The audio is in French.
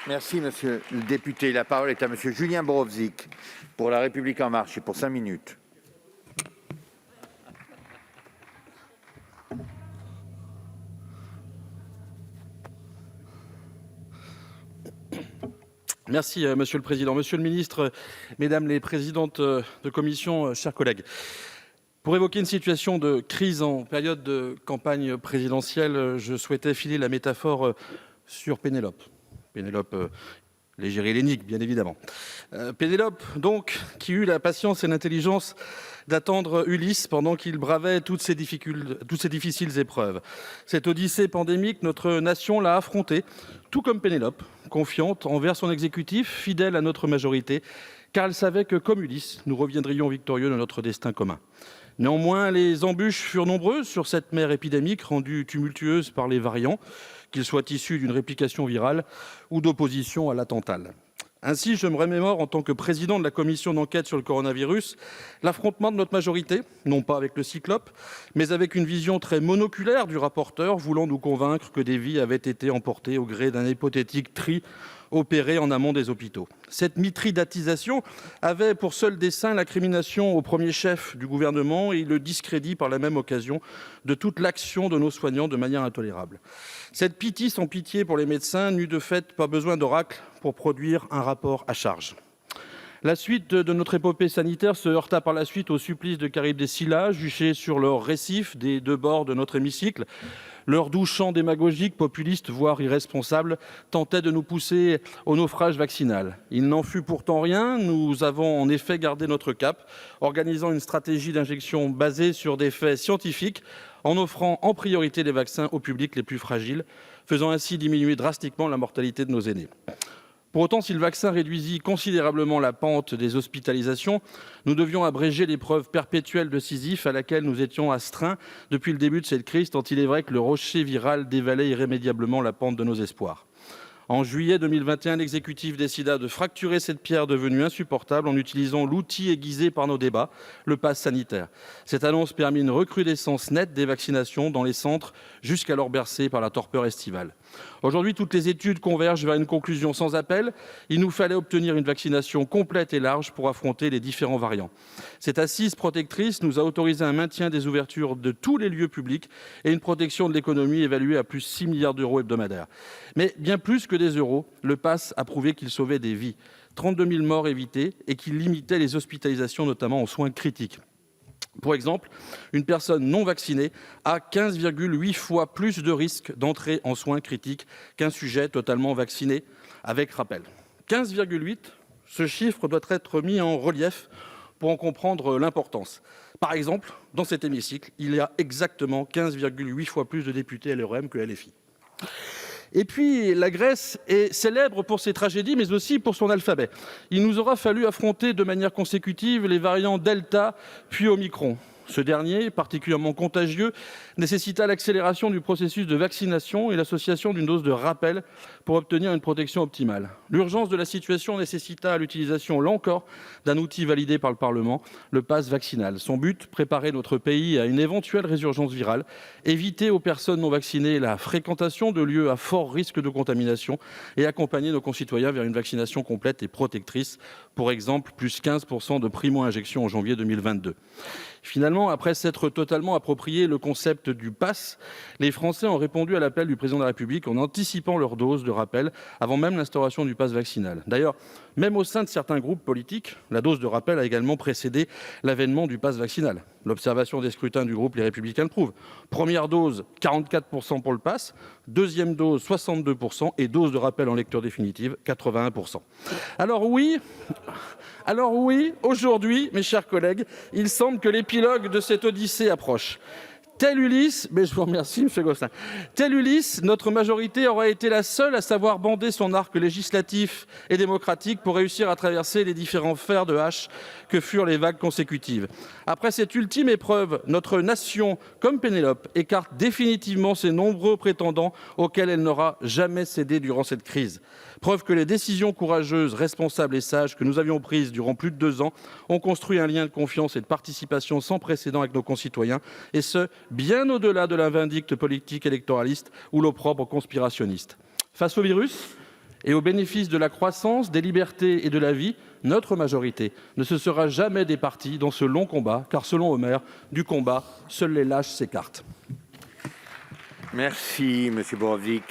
Merci, monsieur le député. La parole est à monsieur Julien Borowczyk pour La République En Marche et pour 5 minutes. Merci, monsieur le président. Monsieur le ministre, mesdames les présidentes de commission, chers collègues. Pour évoquer une situation de crise en période de campagne présidentielle, je souhaitais filer la métaphore sur Pénélope. Pénélope, l'égérie hellénique, bien évidemment. Pénélope, donc, qui eut la patience et l'intelligence d'attendre Ulysse pendant qu'il bravait toutes ces difficiles épreuves. Cette odyssée pandémique, notre nation l'a affrontée, tout comme Pénélope, confiante envers son exécutif, fidèle à notre majorité, car elle savait que, comme Ulysse, nous reviendrions victorieux de notre destin commun. Néanmoins, les embûches furent nombreuses sur cette mer épidémique rendue tumultueuse par les variants, qu'ils soient issus d'une réplication virale ou d'opposition à la totale. Ainsi, je me remémore en tant que président de la commission d'enquête sur le coronavirus, l'affrontement de notre majorité, non pas avec le cyclope, mais avec une vision très monoculaire du rapporteur, voulant nous convaincre que des vies avaient été emportées au gré d'un hypothétique tri opéré en amont des hôpitaux. Cette mitridatisation avait pour seul dessein l'incrimination au premier chef du gouvernement et le discrédit par la même occasion de toute l'action de nos soignants de manière intolérable. Cette pitié sans pitié pour les médecins n'eut de fait pas besoin d'oracle pour produire un rapport à charge. La suite de notre épopée sanitaire se heurta par la suite au supplice de Charybdis et Scylla, juchés sur leurs récifs des deux bords de notre hémicycle. Leur doux chant démagogique, populiste, voire irresponsable, tentait de nous pousser au naufrage vaccinal. Il n'en fut pourtant rien. Nous avons en effet gardé notre cap, organisant une stratégie d'injection basée sur des faits scientifiques, en offrant en priorité les vaccins aux publics les plus fragiles, faisant ainsi diminuer drastiquement la mortalité de nos aînés. Pour autant, si le vaccin réduisit considérablement la pente des hospitalisations, nous devions abréger l'épreuve perpétuelle de Sisyphe à laquelle nous étions astreints depuis le début de cette crise, tant il est vrai que le rocher viral dévalait irrémédiablement la pente de nos espoirs. En juillet 2021, l'exécutif décida de fracturer cette pierre devenue insupportable en utilisant l'outil aiguisé par nos débats, le pass sanitaire. Cette annonce permit une recrudescence nette des vaccinations dans les centres jusqu'alors bercés par la torpeur estivale. Aujourd'hui, toutes les études convergent vers une conclusion sans appel. Il nous fallait obtenir une vaccination complète et large pour affronter les différents variants. Cette assise protectrice nous a autorisé un maintien des ouvertures de tous les lieux publics et une protection de l'économie évaluée à plus 6 milliards d'euros hebdomadaires. Mais bien plus que des euros, le pass a prouvé qu'il sauvait des vies. 32 000 morts évitées et qu'il limitait les hospitalisations, notamment en soins critiques. Pour exemple, une personne non vaccinée a 15,8 fois plus de risques d'entrer en soins critiques qu'un sujet totalement vacciné, avec rappel. 15,8, ce chiffre doit être mis en relief pour en comprendre l'importance. Par exemple, dans cet hémicycle, il y a exactement 15,8 fois plus de députés LREM que LFI. Et puis, la Grèce est célèbre pour ses tragédies, mais aussi pour son alphabet. Il nous aura fallu affronter de manière consécutive les variants Delta puis Omicron. Ce dernier, particulièrement contagieux, nécessita l'accélération du processus de vaccination et l'association d'une dose de rappel pour obtenir une protection optimale. L'urgence de la situation nécessita l'utilisation, là encore, d'un outil validé par le Parlement, le pass vaccinal. Son but, préparer notre pays à une éventuelle résurgence virale, éviter aux personnes non vaccinées la fréquentation de lieux à fort risque de contamination et accompagner nos concitoyens vers une vaccination complète et protectrice. Pour exemple, plus 15% de primo-injection en janvier 2022. Finalement, après s'être totalement approprié le concept du pass, les Français ont répondu à l'appel du président de la République en anticipant leur dose de rappel avant même l'instauration du pass vaccinal. D'ailleurs, même au sein de certains groupes politiques, la dose de rappel a également précédé l'avènement du pass vaccinal. L'observation des scrutins du groupe Les Républicains le prouve. Première dose, 44% pour le pass. Deuxième dose, 62%. Et dose de rappel en lecture définitive, 81%. Alors oui, aujourd'hui, mes chers collègues, il semble que l'épilogue de cette odyssée approche. Tel Ulysse, mais je vous remercie, M. Gosselin. Tel Ulysse, notre majorité aura été la seule à savoir bander son arc législatif et démocratique pour réussir à traverser les différents fers de hache que furent les vagues consécutives. Après cette ultime épreuve, notre nation, comme Pénélope, écarte définitivement ces nombreux prétendants auxquels elle n'aura jamais cédé durant cette crise. Preuve que les décisions courageuses, responsables et sages que nous avions prises durant plus de 2 ans ont construit un lien de confiance et de participation sans précédent avec nos concitoyens, et ce, bien au-delà de la vindicte politique électoraliste ou l'opprobre conspirationniste. Face au virus, Et au bénéfice de la croissance, des libertés et de la vie, notre majorité ne se sera jamais départie dans ce long combat, car selon Homère, du combat, seuls les lâches s'écartent. Merci, monsieur Borovdic.